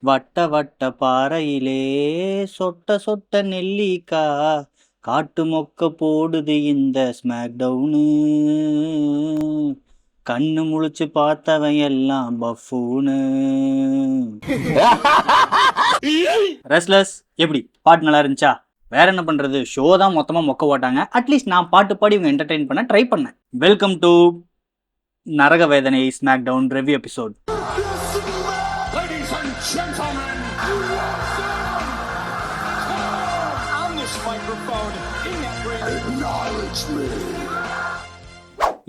வட்ட வட்ட பாறையிலே சொட்ட சொட்ட நெல்லிக்கா காட்டு மொக்க போடுது இந்த ஸ்மாக் டவுனு. கண்ணு முழிச்சு பார்த்தவன் எல்லாம் பஃபூனு. ரெஸ்லர்ஸ் எப்படி பாட்டு நல்லா இருந்துச்சா? வேற என்ன பண்றது, ஷோ தான் மொத்தமா மொக்க போட்டாங்க. அட்லீஸ்ட் நான் பாட்டு பாடி இவங்க என்டர்டெயின் பண்ண ட்ரை பண்ணேன். வெல்கம் டு நரக வேதனை ஸ்மாக் டவுன் ரிவ்யூ எபிசோட்.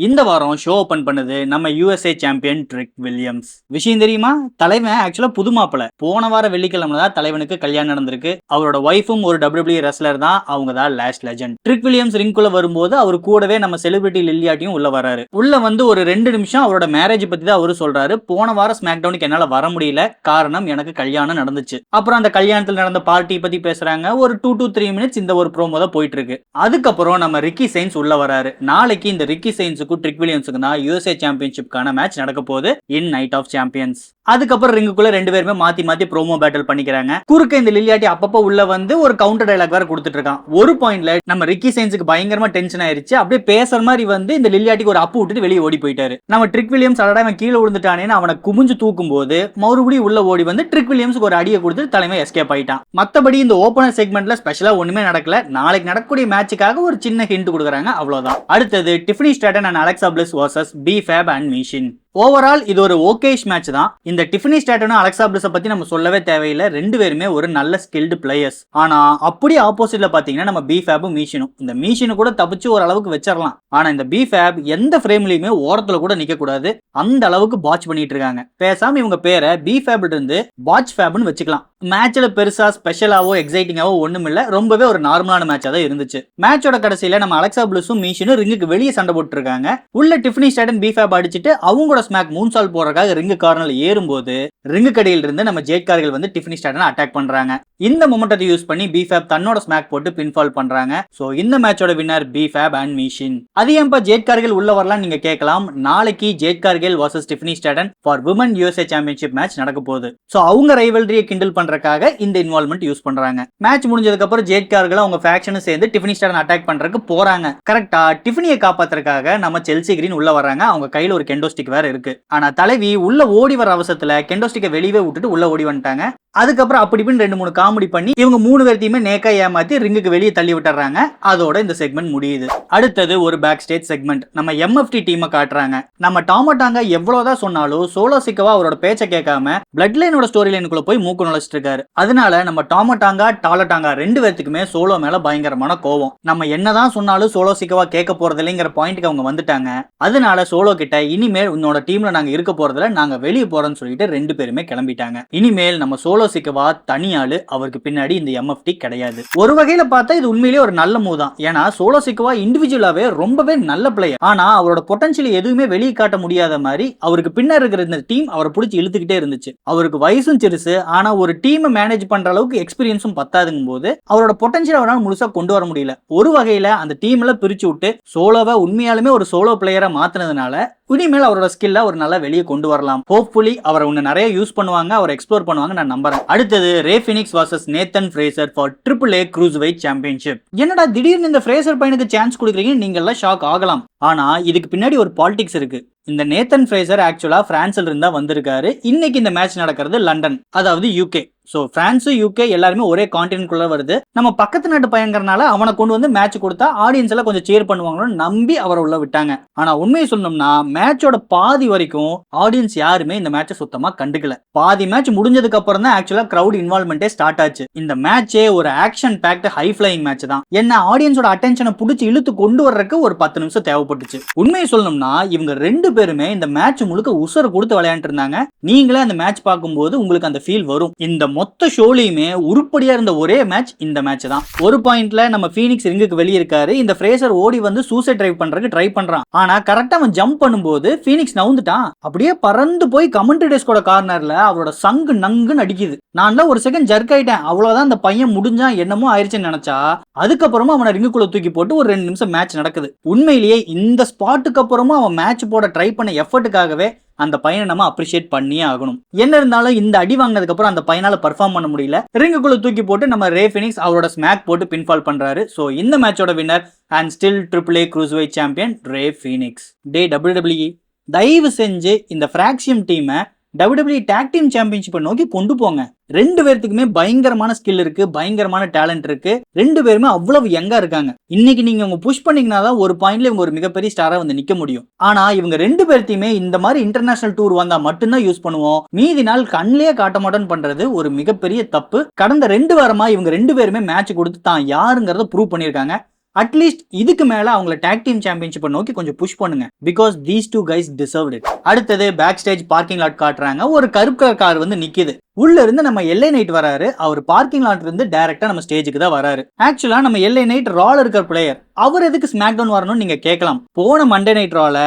இந்த வாரம் ஷோ ஓபன் பண்ணது நம்ம யூஎஸ்ஏ சாம்பியன் ட்ரிக் வில்லியம்ஸ். விஷயம் தெரியுமா? தலைவன் ஆக்சுவலா புது மாப்பிள. போன வார வெள்ளிக்கிழமை தான் தலைவனுக்கு கல்யாணம் நடந்திருக்கு. அவரோட ஒய்ஃபும் ஒரு WWE ரெஸ்லர் தான். அவங்க தான் லாஸ்ட் லெஜண்ட். ட்ரிக் வில்லியம்ஸ் ரிங்குள்ள வரும்போது அவர் கூடவே நம்ம செலிபிரிட்டி லில்லியாட்டியும் உள்ள வராரு. உள்ள வந்து ஒரு 2 நிமிஷம் அவரோட மேரேஜ் பத்தி தான் அவரு சொல்றாரு. போன வாரம் ஸ்மாக் டவுனுக்கு என்னால வர முடியல, காரணம் எனக்கு கல்யாணம் நடந்துச்சு. அப்புறம் அந்த கல்யாணத்தில் நடந்த பார்ட்டி பத்தி பேசுறாங்க. ஒரு 2 to 3 மினிட்ஸ் இந்த ஒரு ப்ரோமோ தான் போயிட்டு இருக்கு. அதுக்கப்புறம் நம்ம ரிக்கி சைன்ஸ் உள்ள வராரு. நாளைக்கு இந்த ரிக்கி சைன்ஸுக்கு ட்ரிக் வில்லியம்ஸுக்கு தான் யூஎஸ்ஏ சாம்பியன்ஷிப்கான மேட்ச் நடக்க போகுது இன் நைட் ஆஃப் சாம்பியன்ஸ். அதுக்கப்புறம் ரிங்குக்குள்ள 2 பேருமே மாத்தி மாத்தி ப்ரோமோ பேட்டில் பண்ணிக்கிறாங்க. குறுக்க இந்த லில்லியாட்டி அப்பப்போ உள்ள வந்து ஒரு கவுண்டர் டயலாக் வேற கொடுத்துட்டு இருக்கான். ஒரு பாயிண்ட்ல நம்ம ரிக்கி சைன்ஸுக்கு பயங்கரமா டென்ஷன் ஆயிருச்சு. அப்படியே பேசுற மாதிரி வந்து இந்த லில்லியாட்டிக்கு ஒரு அப்பு விட்டுட்டு வெளியே ஓடி போயிட்டாரு. நம்ம ட்ரிக் வில்லியம்ஸ் அடடா அவன் கீழே விழுந்துட்டானேன்னு அவனை குமிஞ்சு தூக்கும் போது மறுபடியும் உள்ள ஓடி வந்து ட்ரிக் வில்லியம்ஸ்க்கு ஒரு அடியை கொடுத்து தலைமை எஸ்கேப் ஆயிட்டான். மத்தபடி இந்த ஓபனர் செக்மெண்ட்ல ஸ்பெஷலா ஒண்ணுமே நடக்கல. நாளைக்கு நடக்கக்கூடிய மேட்சுக்காக ஒரு சின்ன ஹிண்ட் கொடுக்குறாங்க, அவ்வளவுதான். அடுத்தது Tiffany Stratton and Alexa bliss versus B-Fab and machine. Overall இது ஒரு ஓகேஷ் மேட்ச் தான். இந்த டிஃபனி ஸ்ட்ராட்டனும் அலெக்சா பிளிஸை பத்தி நம்ம சொல்லவே தேவையில்லை. 2 பேருமே ஒரு நல்ல ஸ்கில்டு பிளேயர்ஸ். ஆனா அப்படியே ஆப்போசிட்ல பாத்தீங்கன்னா நம்ம B-Fabும் மீஷினும். இந்த மீஷினு கூட தப்பிச்சு ஒரு அளவுக்கு வச்சிடலாம். ஆனா இந்த B-Fab எந்த ஃப்ரேம்லயுமே ஓரத்துல கூட நிக்க கூடாது, அந்த அளவுக்கு பாட்ச் பண்ணிட்டு இருக்காங்க. பேசாம இவங்க பேரை B-Fab இருந்து பாட்ச் ஃபேப்னு வச்சுக்கலாம். மேட்ச்ல பெருசா ஸ்பெஷலாவோ எக்ஸைட்டிங்காவோ ஒண்ணும் இல்ல, ரொம்பவே ஒரு நார்மலான மேட்சா தான் இருந்துச்சு. மேட்சோட கடைசியில நம்ம அலெக்சா பிளிஸும் மீஷினும் ரிங்குக்கு வெளியே சண்டை போட்டு இருக்காங்க. உள்ள டிஃபனி ஸ்ட்ராட்டன் B-Fab அடிச்சுட்டு அவங்களோட ஸ்மாக் மூன்சால் போறதுக்காக ரிங்கு கார்னர்ல ஏறும்போது ரிங்கு கடையில் இருந்து நம்ம ஜேட் கார்கில் வந்து டிஃபனி ஸ்ட்ராட்டனை அட்டாக் பண்றாங்க. இந்த மொமெண்டத்தை யூஸ் பண்ணி B-Fab தன்னோட ஸ்மாக் போட்டு பின்ஃபால் பண்றாங்க. சோ இந்த மேட்சோட வின்னர் B-Fab அண்ட் மிஷின். அது ஏன்பா ஜேட் கார்கில் உள்ள வரலாம் நீங்க கேட்கலாம். நாளைக்கு Jade Cargill versus Tiffany Stratton for women USA championship match நடக்க போகுது. சோ அவங்க ரைவல்ரியை கிண்டல் பண்றதுக்காக இந்த இன்வால்வ்மெண்ட் யூஸ் பண்றாங்க. மேட்ச் முடிஞ்சதுக்கு அப்புறம் ஜேட் கார்கில் அவங்க ஃபேக்ஷனும் சேர்ந்து டிஃபனி ஸ்ட்ராட்டன் அட்டாக் பண்றதுக்கு போறாங்க. கரெக்டா டிஃபனியை காப்பாத்துறதுக்காக நம்ம செல்சி கிரீன் உள்ள வராங்க. அவங்க கையில ஒரு கெண்டோ ஸ்டிக் வேற இருக்கு. ஆனா தலைவி உள்ள ஓடி வர அவசரத்துல கெண்டோ ஸ்டிக்கை வெளியே விட்டுட்டு உள்ள ஓடி வந்துட்டாங்க. அதுக்கப்புறம் அப்படி 2-3 காமெடி பண்ணி இவங்க 3 பேர்த்தையுமே நேக்கா ஏமாத்தி ரிங்குக்கு வெளியே தள்ளி விட்டுறாங்க. அதோட இந்த செக்மெண்ட் முடியுது. அடுத்தது ஒரு பேக் ஸ்டேஜ் செக்மெண்ட். நம்ம MFT டீமை காட்டுறாங்க. நம்ம டாமட்டாங்க எவ்வளவுதான் சொன்னாலும் சோலோ சிக்கவா அவரோட பேச்சை கேட்காம பிளட் லைனோட ஸ்டோரி லைனுக்குள்ள போய் மூக்கு நுழைச்சிட்டு இருக்காரு. அதனால நம்ம டாமட்டாங்கா டாலட்டாங்கா 2 பேர்த்துக்குமே சோலோ மேல பயங்கரமான கோவம். நம்ம என்னதான் சொன்னாலும் சோலோ சிக்கவா கேட்க போறது இல்லைங்கிற பாயிண்ட்க்கு அவங்க வந்துட்டாங்க. அதனால சோலோ கிட்ட இனிமேல் உன்னோட டீம்ல நாங்க இருக்க போறதுல நாங்க வெளியே போறோம்னு சொல்லிட்டு 2 பேருமே கிளம்பிட்டாங்க. இனிமேல் நம்ம சோலோ சிக்கவா தனியாளு, அவருக்கு பின்னாடி இந்த MFT கிடையாது. ஒரு வகையில பார்த்தா இது உண்மையிலேயே ஒரு நல்ல மூவ் தான். ஏன்னா சோலோ சிக்கவா இண்டிவிஜுவலாவே ரொம்பவே நல்ல பிளேயர். ஆனா அவரோட பொட்டன்ஷியல் எதுவுமே வெளியே காட்ட முடியாத மாதிரி அவருக்கு பின்னாடி இருக்கிற இந்த டீம் அவரை பிடிச்சி இழுத்துக்கிட்டே இருந்துச்சு. அவருக்கு வயசும் சிறுசு, ஆனா ஒரு டீமை மேனேஜ் பண்ற அளவுக்கு எக்ஸ்பீரியன்ஸும் பத்தாதுங்கும் போது அவரோட பொட்டன்ஷியல் அவரால் முழுசா கொண்டு வர முடியல. ஒரு வகையில அந்த டீம்ல பிரிச்சு விட்டு சோலோவை உண்மையாலுமே ஒரு சோலோ பிளேயரா மாத்தினதுனால இனிமேல் அவரோட ஸ்கில்ல ஒரு நல்லா வெளியே கொண்டு வரலாம். ஹோப்ஃபுல்லி அவரை இன்னும் நிறைய யூஸ் பண்ணுவாங்க, அவர் எக்ஸ்ப்ளோர் பண்ணுவாங்க நான் நம்புறேன். அடுத்தது Rey Fenix versus Nathan Frazer for AAA cruiserweight championship. என்னடா திடீர்னு இந்த ஃப்ரேசர் பையனுக்கு சான்ஸ் கொடுக்குறீங்க, நீங்க எல்லாம் ஷாக் ஆகலாம். ஆனா இதுக்கு பின்னாடி ஒரு பாலிடிக்ஸ் இருக்கு. இந்த நேத்தன் ஃப்ரேசர் ஆக்சுவலா பிரான்ஸ்ல இருந்தா வந்திருக்காரு. இன்னைக்கு இந்த மேட்ச் நடக்கிறது லண்டன், அதாவது UK. சோ பிரான்ஸ் UK எல்லாருமே ஒரே கான்டினென்ட்குள்ள வருது. நம்ம பக்கத்து நாட்டு பையங்கிறனால அவனை கொண்டு வந்து மேட்ச் கொடுத்தா ஆடியன்ஸ் எல்லாம் கொஞ்சம் சேர் பண்ணுவாங்கன்னு நம்பி அவரை உள்ள விட்டாங்க. ஆனா உண்மையை சொல்லணும்னா மேட்சோட பாதி வரைக்கும் ஆடியன்ஸ் யாருமே இந்த மேட்சை சுத்தமா கண்டுக்கல. பாதி மேட்ச் முடிஞ்சதுக்கு அப்புறம் தான் ஆக்சுவலா கிரவுட் இன்வால்வ்மெண்டே ஸ்டார்ட் ஆச்சு. இந்த மேட்சே ஒரு action fact high flying match தான். என்ன ஆடியன்ஸோட அட்டென்ஷனை பிடிச்சி இழுத்து கொண்டு வர்றதுக்கு ஒரு 10 நிமிஷம் தேவைப்பட்டுச்சு. உண்மையை சொல்லணும்னா இவங்க 2 பேருமே இந்த மேட்ச் முழுக்க உசர கொடுத்து விளையாண்டு இருந்தாங்க. நீங்களே அந்த மேட்ச் பார்க்கும்போது உங்களுக்கு அந்த ஃபீல் வரும். இந்த மொத்த ஷோலையுமே உருப்படியா இருந்த ஒரே மேட்ச் இந்த மேட்ச் தான். ஒரு பாயிண்ட்ல நம்ம ஃபீனிக்ஸ் ரிங்குக்கு வெளியே இருக்காரு. இந்த ஃப்ரேசர் ஓடி வந்து சூசைட் டிரைவ் பண்றதுக்கு ட்ரை பண்றான். ஆனா கரெக்டா அவன் ஜம்ப் பண்ணும்போது ஃபீனிக்ஸ் நவுந்துட்டான். அப்படியே பறந்து போய் கமெண்டேட்டர்ஸ்கோட கார்னர்ல அவரோட சங்கு நங்குன்னு அடிக்குது. நான் ஒரு செகண்ட் ஜர்க் ஆயிட்டேன். அவ்வளவுதான் அந்த பையன் முடிஞ்சா என்னமோ ஆயிடுச்சுன்னு நினைச்சா அதுக்கப்புறமா அவனை ரிங்குக்குள்ள தூக்கி போட்டு ஒரு 2 நிமிஷம் மேட்ச் நடக்குது. உண்மையிலேயே இந்த ஸ்பாட்டுக்கு அப்புறமா அவன் மேட்ச் போட ட்ரை பண்ண எஃபர்ட்டுக்காகவே அந்த பையனை நம்ம அப்ரிஷியேட் பண்ணியே ஆகணும். என்ன இருந்தாலும் இந்த அடி வாங்கினதுக்கு அப்புறம் அந்த பையனால பெர்ஃபார்ம் பண்ண முடியல. ரிங்குக்குள்ள தூக்கி போட்டு நம்ம ரே ஃபீனிக்ஸ் அவரோட ஸ்மாக் போட்டு பின்ஃபால் பண்றாரு. சோ இந்த மேட்சோட winner and still AAA Cruiserweight champion Rey Fenix. டே WWE தயவு செஞ்சு இந்த ஃபிராக்சியம் டீமை WWE டாக் டீம் சாம்பியன்ஷிப்பை நோக்கி கொண்டு போங்க. ரெண்டு பேர்த்துக்குமே பயங்கரமான ஸ்கில் இருக்கு, பயங்கரமான டேலண்ட் இருக்கு. ரெண்டு பேருமே அவ்வளவு யங்கா இருக்காங்க. இன்னைக்கு நீங்க உங்க புஷ் பண்ணீங்கன்னா தான் ஒரு பாயிண்ட்ல இவங்க ஒரு மிகப்பெரிய ஸ்டாரா வந்து நிக்க முடியும். ஆனா இவங்க ரெண்டு பேர்த்தையுமே இந்த மாதிரி இன்டர்நேஷனல் டூர் வந்தா மட்டும்தான் யூஸ் பண்ணுவோம், மீதி நாள் கண்ணிலேயே காட்ட மாட்டோம்னு பண்றது ஒரு மிகப்பெரிய தப்பு. கடந்த 2 வாரமா இவங்க ரெண்டு பேருமே மேட்ச் கொடுத்து தான் யாருங்கிறத ப்ரூவ் பண்ணியிருக்காங்க. அட்லீஸ்ட் இதுக்கு மேல அவங்கள டாக் டீம் சாம்பியன்ஷிப்பை நோக்கி கொஞ்சம் புஷ் பண்ணுங்க, because these two guys deserved it. அடுத்தது பேக் ஸ்டேஜ் பார்க்கிங் லாட் காட்டுறாங்க. ஒரு கருப்பு கலர் கார் வந்து நிக்குது. உள்ள இருந்து நம்ம LA நைட் வராரு. அவர் பார்க்கிங் லாட்ல இருந்து டைரக்டா நம்ம ஸ்டேஜுக்கு தான் வராரு. ஆக்சுவலா நம்ம LA நைட் ரால இருக்கிற பிளேயர், அவர் எதுக்கு ஸ்மாக் டவுன் வரணும்னு நீங்க கேட்கலாம். போன மண்டே நைட் ரால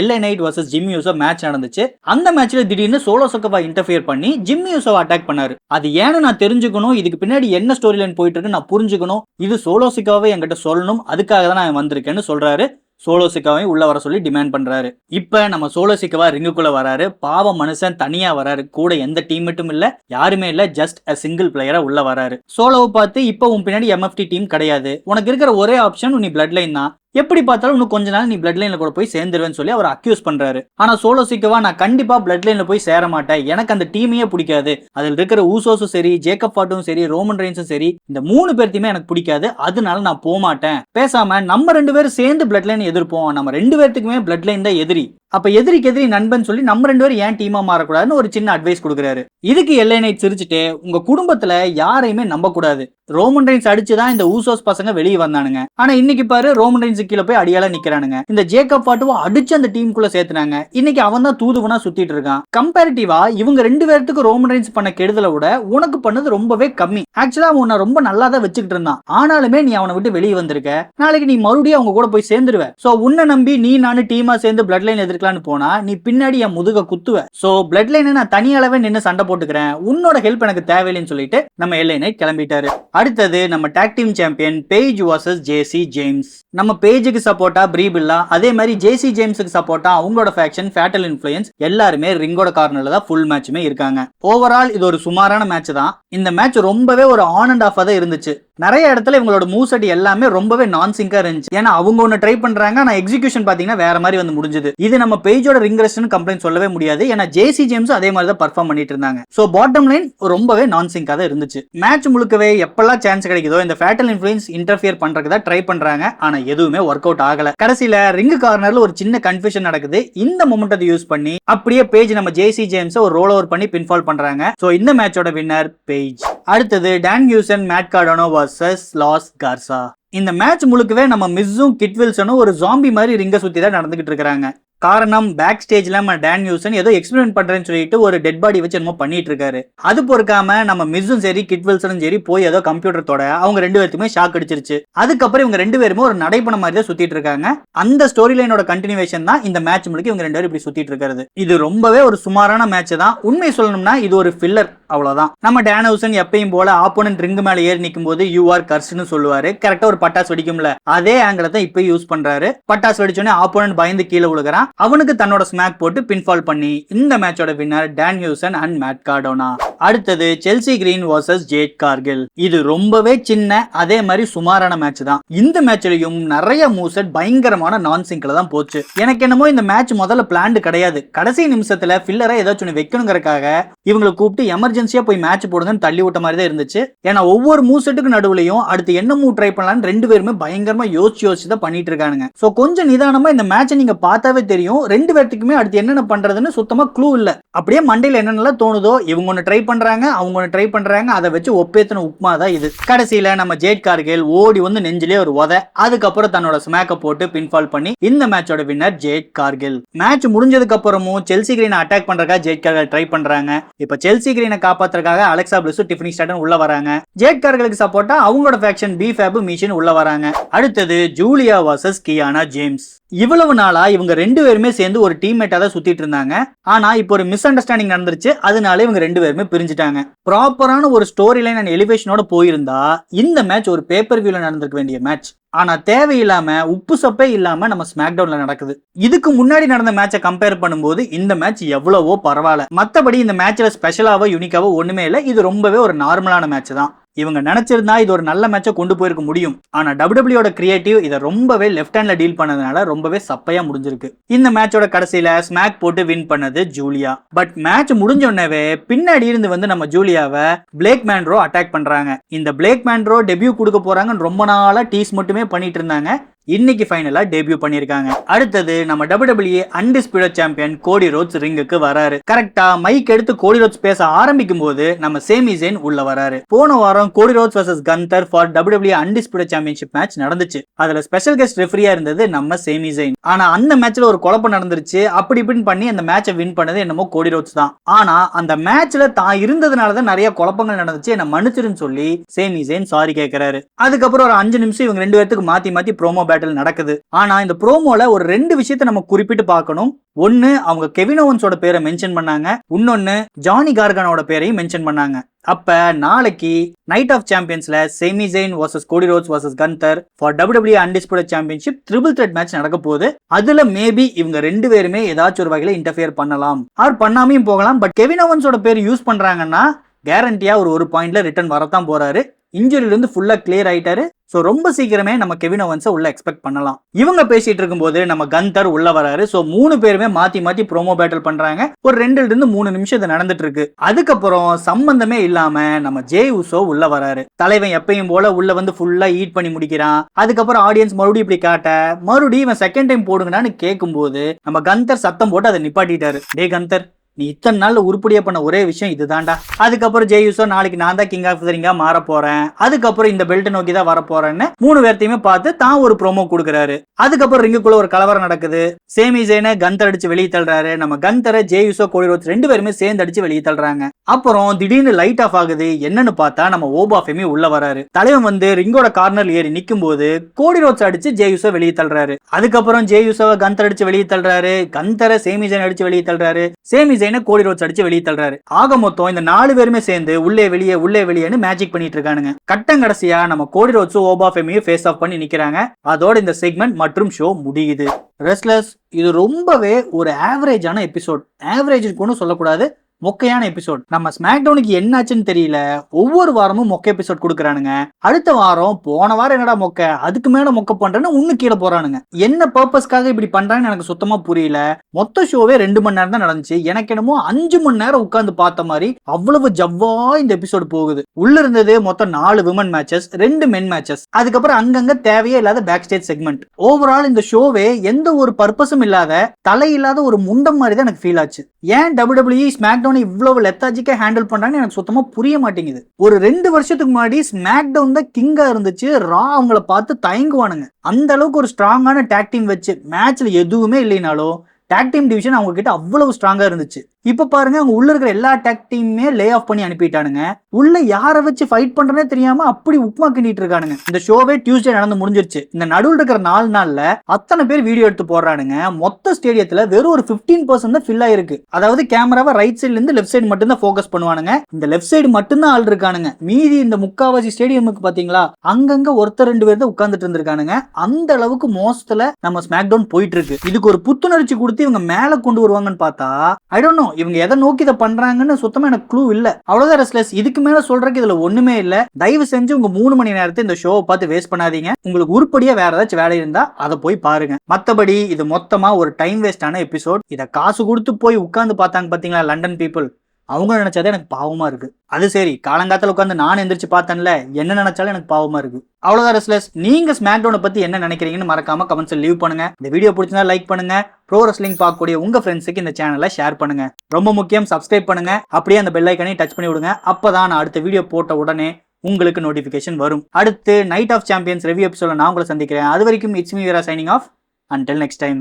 LA Knight versus Jimmy Uso match நடந்துச்சு. அந்த மேட்ச்ல திடீர்னு சோலோ சிக்கோவா இன்டர்ஃபியர் பண்ணி ஜிம்மி யூசோவை அட்டாக் பண்ணாரு. அது ஏன்னு நான் தெரிஞ்சுக்கணும், இதுக்கு பின்னாடி என்ன ஸ்டோரி லைன் போயிட்டு இருக்கு நான் புரிஞ்சுக்கணும், இது சோலோ சிக்கோவை என்கிட்ட சொல்லணும், அதுக்காக தான் நான் வந்திருக்கேன்னு சொல்றாரு. சோலோ சிக்காவை உள்ள வர சொல்லி டிமாண்ட் பண்றாரு. இப்ப நம்ம சோலோ சிக்காவா ரிங்குக்குள்ள வராரு. பாவ மனுஷன் தனியா வராரு, கூட எந்த டீம்மேட்டும் இல்ல, யாருமே இல்ல, ஜஸ்ட் a சிங்கிள் பிளேயரா உள்ள வராரு. சோலோவை பார்த்து இப்ப உன் பின்னாடி MFT டீம் கிடையாது, உனக்கு இருக்கிற ஒரே ஆப்ஷன் நீ பிளட் லைன் தான், எப்படி பார்த்தாலும் இன்னும் கொஞ்ச நாள் நீ பிளட் லைன்ல கூட போய் சேர்ந்துருவேன்னு சொல்லி அவர் அக்யூஸ் பண்றாரு. ஆனா சோலோ சிக்கவா நான் கண்டிப்பா பிளட் லைன்ல போய் சேர மாட்டேன், எனக்கு அந்த டீமையே பிடிக்காது, அதில் இருக்கிற ஊசோஸும் சரி, ஜேக்கப் ஃபாட்டும் சரி, ரோமன் ரெயின்ஸும் சரி, இந்த 3 பேர்த்தையுமே எனக்கு பிடிக்காது, அதனால நான் போக மாட்டேன், பேசாம நம்ம 2 பேரும் சேர்ந்து பிளட் லைன் எதிர்ப்போம், நம்ம 2 பேர்த்துக்குமே பிளட் லைன் தான் எதிரி, அப்ப எதிரிக்கு எதிரி நண்பன் சொல்லி நம்ம 2 பேரும் ஏன் டீமா மாறக்கூடாதுன்னு ஒரு சின்ன அட்வைஸ் கொடுக்குறாரு. இதுக்கு LA நைட் சிரிச்சுட்டு, உங்க குடும்பத்துல யாரையுமே நம்ப கூடாது, ரோமன் ரெயின்ஸ் அடிச்சுதான் இந்த ஊசோஸ் பசங்க வெளியே வந்தானுங்க, ஆனா இன்னைக்கு பாரு ரோமன் ரெயின்ஸ் கீழே போய் அடியால நிக்கிறானுங்க, இந்த ஜேக்கப் ஃபாட்டும் அடிச்சு அந்த டீமுக்குள்ள சேர்த்துனாங்க, இன்னைக்கு அவன் தான் தூதுவனா சுத்திட்டு இருக்கான். கம்பேரிட்டிவா இவங்க 2 பேர்த்துக்கு ரோமன் ரெயின்ஸ் பண்ண கெடுதலை விட உனக்கு பண்ணது ரொம்பவே கம்மி. ஆக்சுவலா அவன் ரொம்ப நல்லா தான் வச்சுக்கிட்டு இருந்தான், ஆனாலுமே நீ அவனை விட்டு வெளியே வந்திருக்க, நாளைக்கு நீ மறுபடியும் அவங்க கூட போய் சேர்ந்துருவ. சோ உன்னை நம்பி நீ நானு டீமா சேர்ந்து பிளட் லைன் எதிர்க்கலான்னு போனா நீ பின்னாடி என் முதுக குத்துவ. சோ பிளட் லைனை நான் தனியாலவே நின்று சண்டை போட்டுக்கிறேன், உன்னோட ஹெல்ப் எனக்கு தேவையில்லைன்னு சொல்லிட்டு நம்ம LA நைட் கிளம்பிட்டாரு. அடுத்தது நம்ம tag team champion Page versus JC James. நம்ம பேஜுக்கு சப்போர்ட்டா பிரீபில்லா, அதே மாதிரி ஜேசி ஜேம்ஸுக்கு சப்போர்ட்டா அவங்களோட ஃபேக்ஷன் ஃபேட்டல் இன்ஃப்ளூயன்ஸ் எல்லாருமே ரிங்கோட கார்னர்ல தான் ஃபுல் மேட்சுமே இருக்காங்க. ஓவரால் இது ஒரு சுமாரான மேட்ச் தான். இந்த மேட்ச் ரொம்பவே ஒரு ஆன் அண்ட் ஆஃபா தான் இருந்துச்சு. நிறைய இடத்துல இவங்களோட மூவ் செட் எல்லாமே ரொம்பவே நான் சிங்கா இருந்துச்சு. ஏன்னா அவங்க ஒன்னு ட்ரை பண்றாங்க, ஆனா எக்ஸிகியூஷன் பாத்தீங்கன்னா வேற மாதிரி வந்து முடிஞ்சது. இது நம்ம பேஜோட ரிங் ரெஸ்ட்னு கம்ப்ளைண்ட் சொல்லவே முடியாது, ஏன்னா ஜேசி ஜேம்ஸ் அதே மாதிரி தான் பர்ஃபார்ம் பண்ணிட்டு இருந்தாங்க. சோ பாட்டம் லைன் ரொம்பவே நான் சிங்கா தான் இருந்துச்சு. மேட்ச் முழுக்கவே எப்பெல்லாம் சான்ஸ் கிடைக்குதோ இந்த ஃபேட்டல் இன்ஃப்ளூயன்ஸ் இன்டர்ஃபியர் பண்றதுக்கு தான் ட்ரை பண்றாங்க, ஆனா எதுவுமே ஒர்க் அவுட் ஆகல. கடைசியில ரிங் கார்னர்ல ஒரு சின்ன கன்ஃபியூஷன் நடக்குது. இந்த மொமெண்டத்தை யூஸ் பண்ணி அப்படியே பேஜ் நம்ம ஜேசி ஜேம்ஸ் ஒரு ரோல் ஓவர் பண்ணி பின்ஃபால் பண்றாங்க. சோ இந்த மேட்சோட வின்னர் பேஜ். அடுத்தது Don Hughson Matt Cardona versus Los Garza. இந்த மேட்ச் முழுக்கவே நம்ம மிஸ்ஸும் கிட் வில்சனும் ஒரு ஜாம்பி மாதிரி ரிங்க சுத்தி தான் நடந்துகிட்டு இருக்காங்க. காரணம் பேக் ஸ்டேஜ்ல நம்ம டான் ஹியூசன் ஏதோ எக்ஸ்பெரிமெண்ட் பண்றேன்னு சொல்லிட்டு ஒரு டெட் பாடி வச்சு என்னமோ பண்ணிட்டு இருக்காரு. அது பொறுக்காம நம்ம மிஸ்ஸும் சரி கிட் வில்சனும் சரி போய் ஏதோ கம்ப்யூட்டர் தொட அவங்க 2 பேருக்குமே ஷாக் அடிச்சிருச்சு. அதுக்கப்புறம் இவங்க 2 பேருமே ஒரு நடைபெண மாதிரி தான் சுத்திட்டு இருக்காங்க. அந்த ஸ்டோரி லைனோட கண்டினியூவேஷன் தான் இந்த மேட்ச் முழுக்க இவங்க 2 பேரும் இப்படி சுத்திட்டு இருக்காரு. இது ரொம்பவே ஒரு சுமாரான மேட்ச் தான். உண்மை சொல்லணும்னா இது ஒரு ஃபில்லர், அவ்வளவுதான். நம்ம டான் ஹியூசன் எப்பயும் போல ஆப்போனன்ட் ரிங் மேல ஏறி நிற்கும் போது யூ ஆர் கர்ஸ்னு சொல்லுவாரு. கரெக்டா ஒரு பட்டாசு வெடிக்கும்ல, அதே ஆங்கில தான் இப்ப யூஸ் பண்றாரு. பட்டாசு வெடிச்சோடனே ஆப்போனன்ட் பயந்து கீழே விழுகிறான். அவனுக்கு தன்னோட ஸ்மாக் போட்டு பின்ஃபால் பண்ணி இந்த மேட்சோட winner Dan Hughson and Matt Cardona. அடுத்தது Chelsea Green versus Jade Cargill. இது ரொம்பவே சின்ன அதே மாதிரி சுமாரான மேட்ச் தான். இந்த மேட்ச்லயும் நிறைய மூவ்செட் பயங்கரமான நான் சிங்க்ல தான் போச்சு. எனக்கு என்னமோ இந்த மேட்ச் முதல்ல பிளான்டு கிடையாது, கடைசி நிமிஷத்துல ஃபில்லரா ஏதாச்சும் வைக்கணுங்கிறதுக்காக இவங்களை கூப்பிட்டு எமர்ஜென்சியா போய் மேட்ச் போடுங்கன்னு தள்ளி விட்ட மாதிரி தான் இருந்துச்சு. ஏன்னா ஒவ்வொரு மூவ்செட்டுக்கு நடுவுலையும் அடுத்து என்ன மூவ் ட்ரை பண்ணலாம்னு 2 பேருமே பயங்கரமா யோசிச்சு தான் பண்ணிட்டு இருக்கானுங்க. சோ கொஞ்சம் நிதானமா இந்த மேட்சை நீங்க பார்த்தாவே தெரியும் 2 பேர்த்துக்குமே அடுத்து என்னென்ன பண்றதுன்னு சுத்தமா க்ளூ இல்ல. அப்படியே மண்டையில என்னென்னலாம் தோணுதோ இவங்க ஒன்னு ட்ரை பண்றாங்க, அவங்க ஒன்னு ட்ரை பண்றாங்க, அதை வச்சு ஒப்பேத்தன உப்மா தான் இது. கடைசியில நம்ம ஜேட் கார்கில் ஓடி வந்து நெஞ்சிலே ஒரு உத, அதுக்கப்புறம் தன்னோட ஸ்மாக்க போட்டு பின்ஃபால் பண்ணி இந்த மேட்சோட வின்னர் ஜேட் கார்கில். மேட்ச் முடிஞ்சதுக்கு அப்புறமும் செல்சி கிரீனை அட்டாக் பண்றதுக்காக ஜேட் கார்கில் ட்ரை பண்றாங்க. இப்ப செல்சி கிரீனை காப்பாத்துறதுக்காக அலெக்சா பிளிஸ் டிஃபனி ஸ்டார்டன் உள்ள வராங்க. ஜேட் கார்கிலுக்கு சப்போர்ட்டா அவங்களோட ஃபேக்ஷன் பி ஃபேப் மீஷன் உள்ள வராங்க. அடுத்தது ஜூலியா வர்சஸ் கியானா ஜேம்ஸ். இவ்வளவு நாளா இவங்க 2 பேருமே சேர்ந்து ஒரு டீம்மேட்டா தான் சுத்திட்டு இருந்தாங்க. ஆனா இப்போ ஒரு மிஸ் அண்டர்ஸ்டாண்டிங் நடந்துருச்சு. அதனால இவங்க 2 பேருமே பிரிஞ்சுட்டாங்க. ப்ராப்பரான ஒரு ஸ்டோரி லைன் அண்ட் எலிவேஷனோட போயிருந்தா இந்த மேட்ச் ஒரு பேப்பர் வியூல நடந்திருக்க வேண்டிய மேட்ச். ஆனா தேவையில்லாம உப்பு சப்பே இல்லாம நம்ம ஸ்மாக் டவுன்ல நடக்குது. இதுக்கு முன்னாடி நடந்த மேட்சை கம்பேர் பண்ணும்போது இந்த மேட்ச் எவ்வளவோ பரவாயில்ல. மத்தபடி இந்த மேட்ச்ல ஸ்பெஷலாவோ யூனிக்காவோ ஒண்ணுமே இல்லை. இது ரொம்பவே ஒரு நார்மலான மேட்ச் தான். இவங்க நினைச்சிருந்தா இது ஒரு நல்ல மேட்சை கொண்டு போயிருக்க முடியும். ஆனா WWE கிரியேட்டிவ் இதை ரொம்பவே லெஃப்ட் ஹேண்ட்ல டீல் பண்ணதுனால ரொம்பவே சப்பையா முடிஞ்சிருக்கு. இந்த மேட்சோட கடைசியில ஸ்மாக் போட்டு வின் பண்ணது ஜூலியா. பட் மேட்ச் முடிஞ்ச உடனே பின்னாடி இருந்து வந்து நம்ம ஜூலியாவை பிளேக் மேன்ரோ அட்டாக் பண்றாங்க. இந்த பிளேக் மேன்ரோ டெபியூ கொடுக்க போறாங்கன்னு ரொம்ப நாளா டீஸ் மட்டுமே பண்ணிட்டு இருந்தாங்க. இன்னைக்கு ஃபைனலா டெபியூ பண்ணிருக்காங்க. அடுத்தது நம்ம WWE undisputed champion Cody Rhodes ரிங்குக்கு வராரு. கரெக்டா மைக் எடுத்து கோடி ரோட்ஸ் பேச ஆரம்பிக்கும் போது நம்ம சேமி ஜெயின் உள்ள வராரு. போன வாரம் Cody Rhodes vs Gunther for WWE undisputed championship match நடந்துச்சு. அதுல ஸ்பெஷல் கெஸ்ட் ரெஃபரியா இருந்தது நம்ம சேமி ஜெயின். ஆனா அந்த மேட்ச்ல ஒரு குழப்பம் நடந்துருச்சு. அப்படி இப்படின்னு பண்ணி அந்த மேட்சை வின் பண்ணது என்னமோ கோடி ரோட்ஸ் தான். ஆனா அந்த மேட்ச்ல தான் இருந்ததுனாலதான் நிறைய குழப்பங்கள் நடந்துச்சு. என்ன மன்னிச்சிருன்னு சொல்லி சேமி ஜெயின் சாரி கேட்கிறாரு. அதுக்கப்புறம் ஒரு 5 நிமிஷம் இவங்க 2 பேருக்கு மாத்தி மாத்தி ப்ரோமோ நடக்குது. ஆனா இந்த ப்ரோமோல ஒரு 2 விஷயத்தை நம்ம குறிப்பிட்டு பார்க்கணும். ஒன்னு அவங்க கெவின் ஓவன்ஸோட பேரை மென்ஷன் பண்ணாங்க. இன்னொன்னு ஜானி கார்கானோட பேரையும் மென்ஷன் பண்ணாங்க. அப்ப நாளைக்கு நைட் ஆஃப் சாம்பியன்ஸ்ல Sami Zayn vs Cody Rhodes vs Gunther for WWE undisputed championship triple threat match நடக்க போகுது. அதுல மேபி இவங்க 2 பேருமே ஏதாச்சும் ஒரு வகையில இன்டர்ஃபியர் பண்ணலாம் ஆர் பண்ணாமையும் போகலாம். பட் கெவின் ஓவன்ஸோட பேர் யூஸ் பண்றாங்கன்னா கேரண்டியா ஒரு பாயிண்ட்ல ரிட்டர்ன் வரத்தான் போறாரு. இன்ஜுரியில இருந்து ஃபுல்லா கிளியர் ஆயிட்டாரு. சோ ரொம்ப சீக்கிரமே நம்ம கெவின் ஓவன்ஸை உள்ள எக்ஸ்பெக்ட் பண்ணலாம். இவங்க பேசிட்டு இருக்கும்போது நம்ம கந்தர் உள்ள வராரு. சோ 3 பேருமே மாத்தி மாத்தி ப்ரோமோ பேட்டில் பண்றாங்க. ஒரு 2 இருந்து 3 நிமிஷம் இது நடந்துட்டு இருக்கு. அதுக்கப்புறம் சம்பந்தமே இல்லாம நம்ம ஜே உசோ உள்ள வராரு. தலைவன் எப்பயும் போல உள்ள வந்து ஃபுல்லா ஈட் பண்ணி முடிக்கிறான். அதுக்கப்புறம் ஆடியன்ஸ் மறுபடியும் இப்படி காட்ட மறுபடியும் இவன் செகண்ட் டைம் போடுங்கன்னு கேட்கும் போது நம்ம கந்தர் சத்தம் போட்டு அதை நிப்பாட்டிட்டாரு. டே கந்தர், நீ இத்தனை நாள்ல உருப்படியா பண்ண ஒரே விஷயம் இதுதான்டா. அதுக்கப்புறம் ஜே யூசோ நாளைக்கு நான் தான் கிங் ஆஃப் தி ரிங்கா மாற போறேன், அதுக்கப்புறம் இந்த பெல்ட் நோக்கி தான் வர போறேன்னு 3 பேர்த்தையுமே பார்த்து தான் ஒரு ப்ரோமோ கொடுக்குறாரு. அதுக்கப்புறம் ரிங்குக்குள்ள ஒரு கலவரம் நடக்குது. சேமி ஜெயினை கந்தர் அடிச்சு வெளியே தள்ளுறாரு. நம்ம கந்தரை ஜே யூசோ கோடி ரோட்ஸ் 2 பேருமே சேர்ந்து அடிச்சு வெளியே தள்ளுறாங்க. அப்புறம் திடீர்னு லைட் ஆஃப் ஆகுது. என்னன்னு பார்த்தா நம்ம ஓபா ஃபெமி உள்ள வராரு. தலைவன் வந்து ரிங்கோட கார்னர் ஏறி நிக்கும் போது கோடி ரோட்ஸ் அடிச்சு ஜே யூசோ வெளியே தள்ளுறாரு. அதுக்கப்புறம் ஜே யூசோவை கந்தர் அடிச்சு வெளியே தள்ளுறாரு. கந்தரை சேமி ஜெயின் அடிச்சு வெளியே தள்ளுறாரு. சேமி கோடி ரோட்ஸ் அடிச்சு வெளியே தள்ளுறாரு. ஆக மொத்தம் இந்த 4 பேருமே சேர்ந்து உள்ளே வெளியேன்னு மேஜிக் பண்ணிட்டு இருக்கானுங்க. கட்டம் கடைசியா நம்ம கோடி ரோட்ஸ் ஓபா ஃபெமியும் ஃபேஸ் ஆஃப் பண்ணி நிக்கிறாங்க. அதோட இந்த செக்மெண்ட் மற்றும் ஷோ முடியுது. ரெஸ்லர்ஸ், இது ரொம்பவே ஒரு ஆவரேஜான எபிசோட். ஆவரேஜ்னு சொல்லக்கூடாது, மொக்கையான எபிசோட். நம்ம ஸ்மாக் டவுனுக்கு என்னாச்சுன்னு தெரியல. ஒவ்வொரு வாரமும் மொக்க எபிசோட் கொடுக்குறானுங்க. அடுத்த வாரம் போன வாரம் என்னடா மொக்க, அதுக்கு மேல மொக்க பண்றேன்னு இன்னும் கீழே போறானுங்க. என்ன பர்பஸ்க்காக இப்படி பண்றாங்கன்னு எனக்கு சுத்தமா புரியல. மொத்த ஷோவே 2 மணி நேரம் தான் நடந்துச்சு. எனக்கு என்னமோ 5 மணி நேரம் உட்கார்ந்து பார்த்த மாதிரி அவ்வளவு ஜவ்வா இந்த எபிசோட் போகுது. உள்ள இருந்தது மொத்தம் 4 விமன் மேட்சஸ், 2 மென் மேட்சஸ், அதுக்கப்புறம் அங்கங்க தேவையே இல்லாத பேக் ஸ்டேஜ் செக்மெண்ட். ஓவரால் இந்த ஷோவே எந்த ஒரு பர்பஸும் இல்லாத தலை இல்லாத ஒரு முண்டம் மாதிரி தான் எனக்கு ஃபீல் ஆச்சு. ஏன் WWE ஸ்மாக் இவ்வளவு லெத்தாஜிக்கா ஹேண்டில் பண்றாங்கன்னு எனக்கு சுத்தமா புரிய மாட்டேங்குது. ஒரு 2 வருஷத்துக்கு முன்னாடி ஸ்மாக் டவுன் தான் கிங்கா இருந்துச்சு. ரா அவங்கள பார்த்து தயங்குவானுங்க. அந்த அளவுக்கு ஒரு ஸ்ட்ராங்கான டாக் டீம் வச்சு மேட்ச்ல எதுவுமே இல்லைனாலும் டாக் டீம் டிவிஷன் அவங்க கிட்ட அவ்வளவு ஸ்ட்ராங்கா இருந்துச்சு. இப்ப பாருங்க, அவங்க உள்ள இருக்கிற எல்லா டாக் டீமுமே லே ஆஃப் பண்ணி அனுப்பிட்டானுங்க. உள்ள யாரை வச்சு ஃபைட் பண்றனே தெரியாம அப்படி உப்புமா கிண்டிட்டு இருக்கானுங்க. இந்த ஷோவே டியூஸ்டே நடந்து முடிஞ்சிருச்சு. இந்த நடுவில் இருக்கிற 4 நாள்ல அத்தனை பேர் வீடியோ எடுத்து போடுறானுங்க. மொத்த ஸ்டேடியத்துல வெறும் ஒரு 15% தான் ஃபில் ஆயிருக்கு. அதாவது கேமராவை ரைட் சைட்ல இருந்து லெஃப்ட் சைடு மட்டும் தான் ஃபோக்கஸ் பண்ணுவானுங்க. இந்த லெஃப்ட் சைடு மட்டும் தான் ஆள் இருக்கானுங்க. மீதி இந்த முக்காவாசி ஸ்டேடியமுக்கு பாத்தீங்களா, அங்கங்க ஒருத்தர் 2 பேர் தான் உட்கார்ந்துட்டு இருந்திருக்கானுங்க. அந்த அளவுக்கு மோஸ்ட்ல நம்ம ஸ்மாக் டவுன் போயிட்டு இருக்கு. இதுக்கு ஒரு புத்துணர்ச்சி கொடுத்து இவங்க மேல கொண்டு வருவாங்கன்னு பார்த்தா ஐ டோன்ட் நோ இவங்க எதை நோக்கி இதை பண்றாங்கன்னு சுத்தமா எனக்கு க்ளூ இல்ல. அவ்வளவுதான் ரெஸ்லர்ஸ், இதுக்கு மேல சொல்றதுக்கு இதுல ஒண்ணுமே இல்ல. தயவு செஞ்சு உங்க 3 மணி நேரத்தை இந்த ஷோவை பார்த்து வேஸ்ட் பண்ணாதீங்க. உங்களுக்கு உருப்படியா வேற ஏதாச்சும் வேலை இருந்தா அதை போய் பாருங்க. மத்தபடி இது மொத்தமா ஒரு டைம் வேஸ்டான எபிசோட். இதை காசு கொடுத்து போய் உட்கார்ந்து பார்த்தாங்க பாத்தீங்களா லண்டன் பீப்புள், அவங்க நினைச்சதே எனக்கு பாவமா இருக்கு. அது சரி, காலங்காலத்துல உட்காந்து நான் எந்திரிச்சு பார்த்தேன்ல, என்ன நினைச்சாலும் எனக்கு பாவமா இருக்கு. அவ்வளவுதான் ரெஸ்லர்ஸ், நீங்க ஸ்மாக் டவுனை பத்தி என்ன நினைக்கிறீங்கன்னு மறக்காம கமெண்ட்ஸ்ல லீவ் பண்ணுங்க. இந்த வீடியோ பிடிச்சிருந்தா லைக் பண்ணுங்க. ப்ரோ ரெஸ்லிங் பார்க்கக்கூடிய உங்க ஃப்ரெண்ட்ஸுக்கு இந்த சேனலை ஷேர் பண்ணுங்க. ரொம்ப முக்கியம், சப்ஸ்கிரைப் பண்ணுங்க. அப்படியே அந்த பெல் ஐக்கனையும் டச் பண்ணி விடுங்க. அப்பதான் நான் அடுத்த வீடியோ போட்ட உடனே உங்களுக்கு நோட்டிபிகேஷன் வரும். அடுத்து நைட் ஆஃப் சாம்பியன்ஸ் ரிவ்யூ எபிசோட நான் உங்களை சந்திக்கிறேன். அது வரைக்கும் it's me Veera signing off. Until next time.